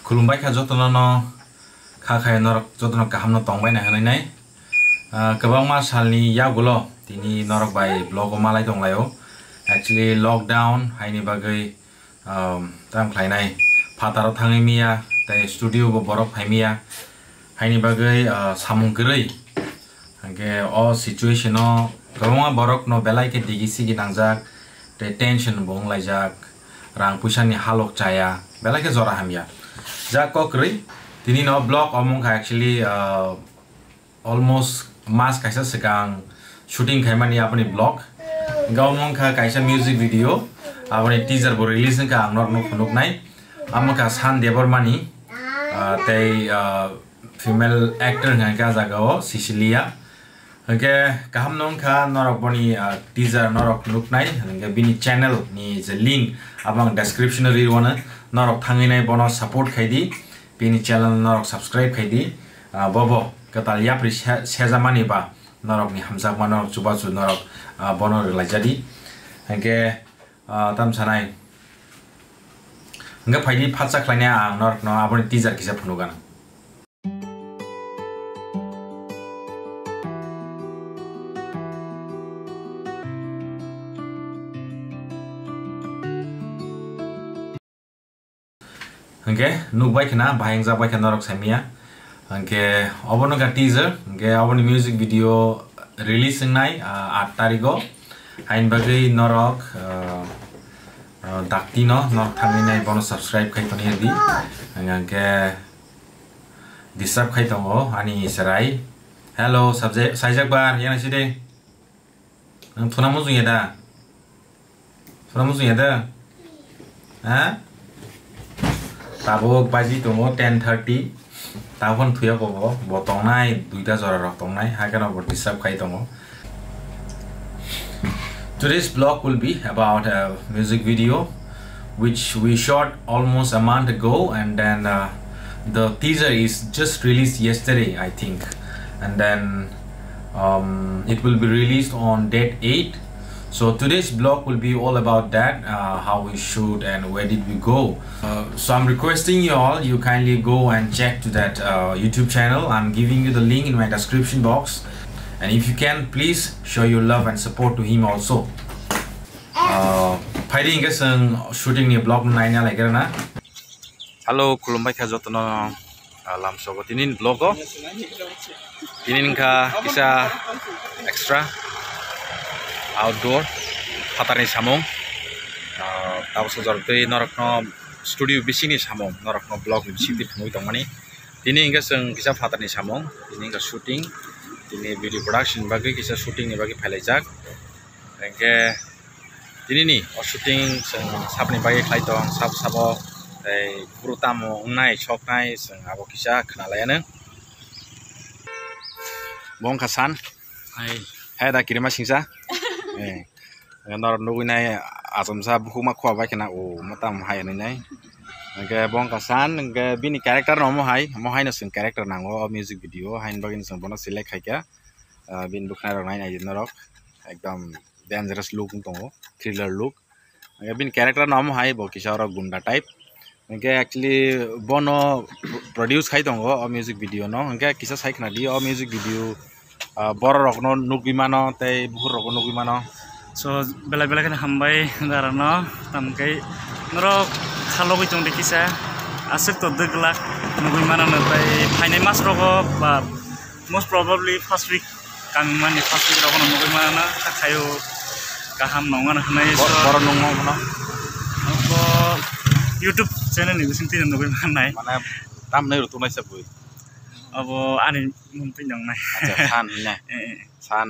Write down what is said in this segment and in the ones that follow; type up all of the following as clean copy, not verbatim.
Khulumbai kha jotno no kha khai norok jotno kaham no tongbai na hanai nai kabang ma salni yagulo tini norok bai blog o malai tonglayo actually lockdown haini bagai tam khlainai phataro thangai miya tai studio bo borok phaimiya haini bagai samung grai hangke o situation no kabang borok no belai ke digisi ginangjak te tension bong laijak rang puisani halok chaya belai ke jora hamya jak kokri tini no blog omong kha actually almost mas kaisa sekang shooting khaimani apni blog gaumong kha kaisa music video apni teaser bo release ka angnor no khunuk nai amka san debar mani tei female actor ngai ka jagao Cecilia hangke kaham nong kha norok boni teaser norok khunuk nai hangke bini channel ni je link abang description ri wana norok thangai nai bono support khaidi bini channel norok subscribe khaidi bobo katal yapri sejamani ba norok ni hamjak ma norok chuba chu norok bono relajadi hangke tam sanai hangke phaidi phatsa khlaina ang norok no aboni teaser kisa phunugan hangke nukbai khana bahang jabai khana norok samia hangke obono ka teaser hangke oboni music video release nai 8 tarigo hain bagai norok dakti no norok thangi nai bono subscribe khai toni di hangke disturb khai tongo ani serai hello subject saijak bar yana side nang thuna mu jungeda ha tabok baji tongo 10:30 tabon thuya ko botongnai duita jora rok tongnai hakana bo disturb khai tongo. Today's vlog will be about a music video which we shot almost a month ago, and then the teaser is just released yesterday I think, and then it will be released on date 8. So today's vlog will be all about that, how we shoot and where did we go. So I'm requesting you all, you kindly go and check to that YouTube channel. I'm giving you the link in my description box, and if you can, please show your love and support to him also. Fighting guys shooting ni vlog naina like na. Hello, kulumbai kha jotno lam sogo tinin vlog ko. Tinin kha kisa extra outdoor hatarni samong tau sojor tei norok no studio bisini samong norok no blog bisini thumui tongmani tini ingka seng kisa hatarni samong tini ingka shooting tini video production bagi kisa shooting ni bagi phailajak engke tini ni shooting seng sapni bagi khlaitong sabo tei purutamo ungnai soknai seng abo kisa khnalayana bong khasan hai da kirima singsa norok nuginai asomsa bukhuma khwa bai kana o matam hai nai engke bong kasan engke bini character no mo hai no sing character nango music video hain bagin sing bono select khaika bin bukhna rok nai norok ekdom dangerous look tongo thriller look engke bin character no mo hai bo kisara gunda type engke actually bono produce khai tongo o music video no engke kisa sai khna di o music video bor rok no nugimano tei buhur rok nugimano so bela kan hambai darano tamkai norok khalogoi tong dekisa asek to deglak nugimano tai final mas rogo ba most probably first week coming money first week rogo nugimano khayo kaham nongan hanai so bor nongo no ko YouTube channel ni sintin nugimano nai mane tam nei rutunai sabui abo ani mumpin yang nai san na san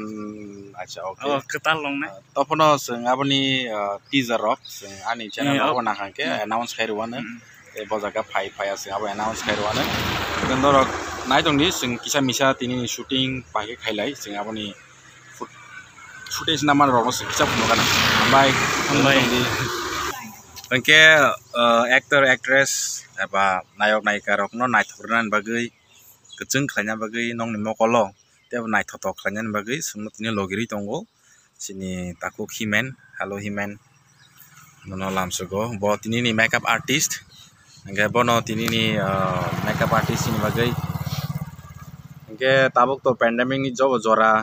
acha okay oh ketal long nai topono sing aboni teaser rock sing ani channel abo na khanke announce khairuana e bojaga phai asing abo announce khairuana kendorok nai dongni sing kisa misa tini shooting pake khailai sing aboni footage naman rogo sing kisa phunogana hambai engke actor actress aba nayok nayika rok no naithurnan bagai keceng khlanya bagai nong ni mokolo tebo naithotok khlanya bagai sumno tini logiri tongo sini takuk himen hello himen mono lamsogo bo tini ni makeup artist Angke bono tini ni makeup artist ini bagai. Angke tabuk to pandemic ni job jora.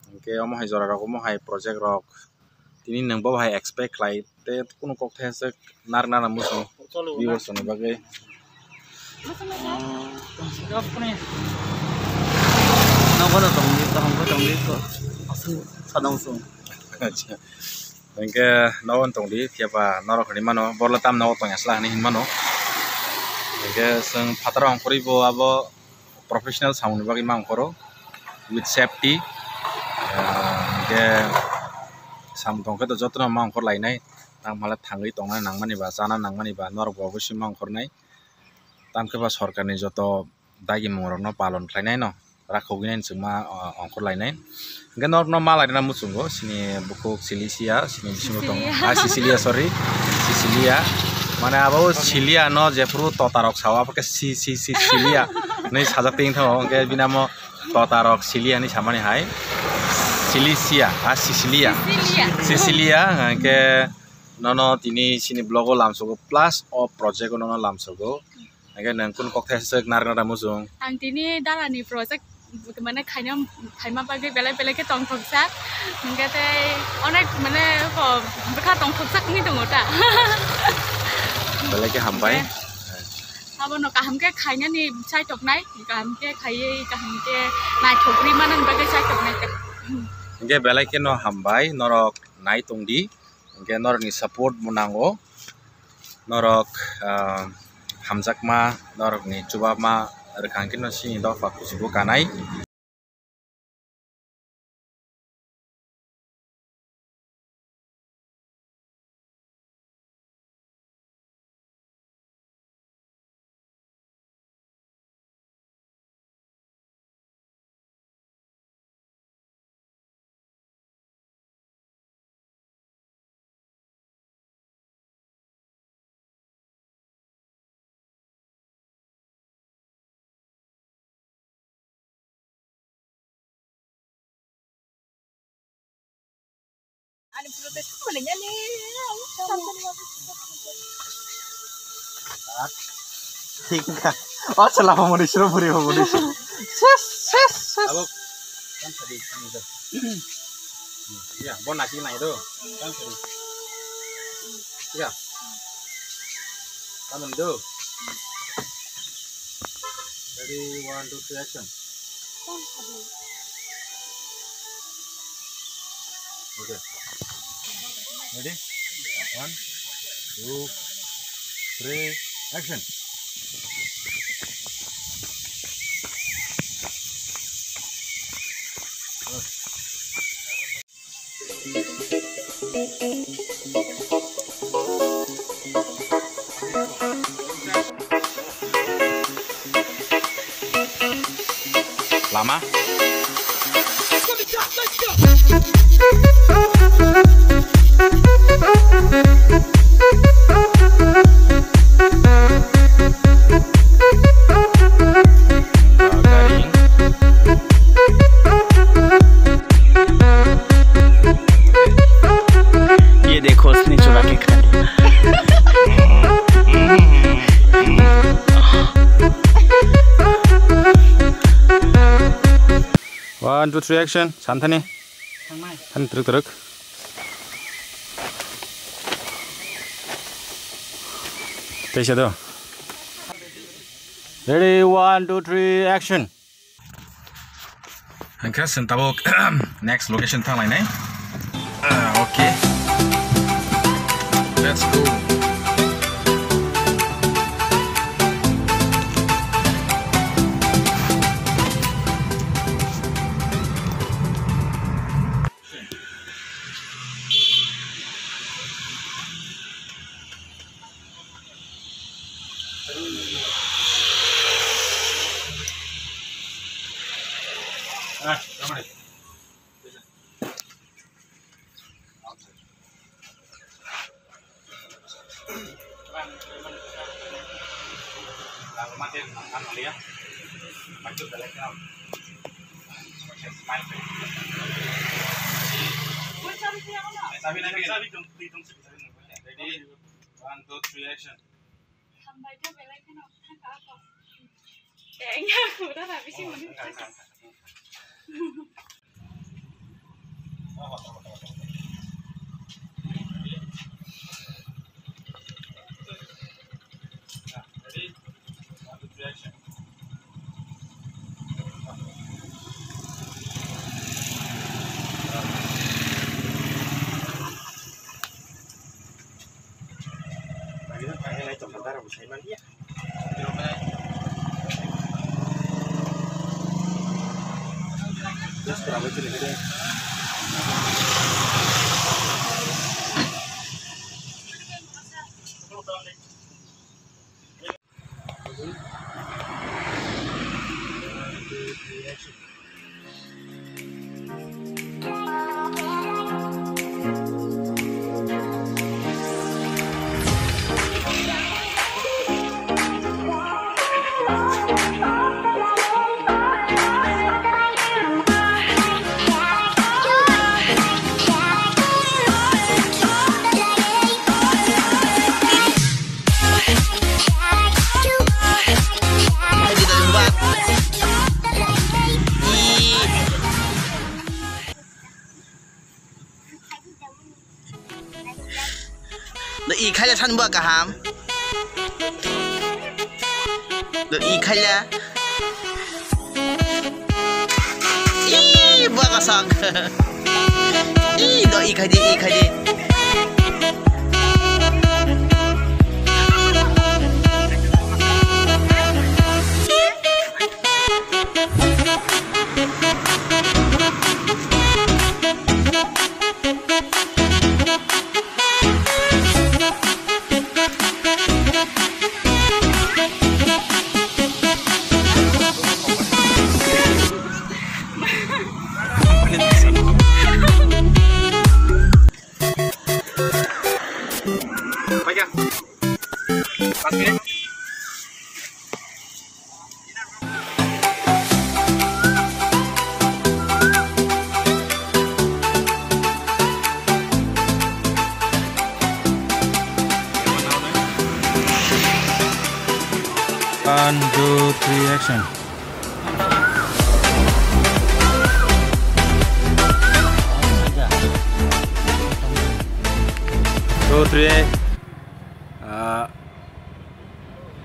Angke omo hai jora rok omo hai project rok. Tini nang bo hai expect lai te kuno kok thesek nar musu. Viewers ni bagai. Nakono tongdi ko asu sadong sung. Angke nawon tongdi tiapa norok ni mano borla tam nawo tong aslah ni mano. Angke seng patarong koribo abo professional sound bagi mangkoro with safety. Angke sam tongke to jotno mangkor lainai tang malat thangi tonga nangmani ba sana nangmani ba norok bo sim mangkor nai tamke ba sarkar ni joto dagi mongrok no palon khlainai no rakhoginen singma ongkor lainai. Angke norok no malai na musungo sini bukuk Silisia sini bisingo tong Sicilia sorry Sicilia মানে আবো সিলিয়া ন জেফ্রু ততারক সাওয়া পকে সিলিয়া नै সাজা তিং থাও কে বিনামো ততারক সিলিয়া नि সামানি হাই সিলিসিয়া সিসিলিয়া কে নন তিনি সিনি ব্লগ লামসগো প্লাস অ প্রজেক্ট নন লামসগো কে নংকুন ককথাসক নারনারা মুজুং आं दिनै दारानि प्रजेक्ट माने खायमा बागै बेलेग तंग थकसा ओंखायनो अनेक माने बेखा तंग थकसाखनि दङ दा बेलेग हामबाय abono kahamke khainani chai toknai kahamke khaiye kahamke nai thokri manan bagai chai toknai गे बेलेग के न हामबाय नरक नाय तंगदि गे नरकनि सपोर्ट मुनांगो नरक हामजाकमा नरकनि चुबामा रखांकिन सिनि दफा कुसिबो कानाय ani protes bolehnya nih ঠিক না ও চলা মনি শুরু পুরি মনি শেষ abo kan tadi kan ya bon nasi nai do kan tadi ya kan do ready 1 2 3 action okay ready 1 2 3 action lama ये देखो उसने चुरा के खा लिया 1 2 3 action 산타니 한 드럭 되셔도 ready 1 2 3 action angka sentabok next location thang lain okay let's go Ready? 1 2 3 action. Hambai tu belai kan apa? Kayaknya udah habis sih mending. Được y khai là săn bữa cả hàm. Được y khai là y bữa cả sang. Y được y khai đi y khai đi. One, two, three, action. Two, three.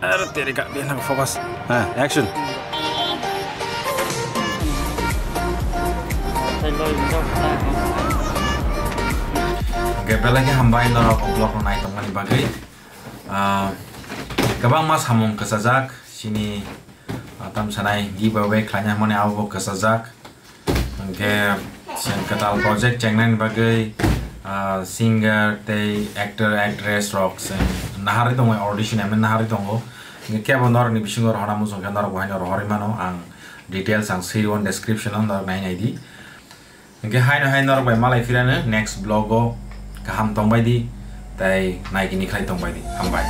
Aduh, tadi kak dia nak fokus. Action. Gak lagi hambain dorong oblok naik teman bagai. Kabang mas hamong kesajak sini tam sanai giveaway klanya mone awo kesajak ke sian ketal project cengnan bagai singer te actor actress rocks nahari tongo audition amen nahari tongo nge bonor ni bisingor haramu song kanor bohanya rohrimano ang details ang sirion description on dor nai di nge hainor by malai firane next blogo kaham tongbai di tai naik ini klai tongbai di hambai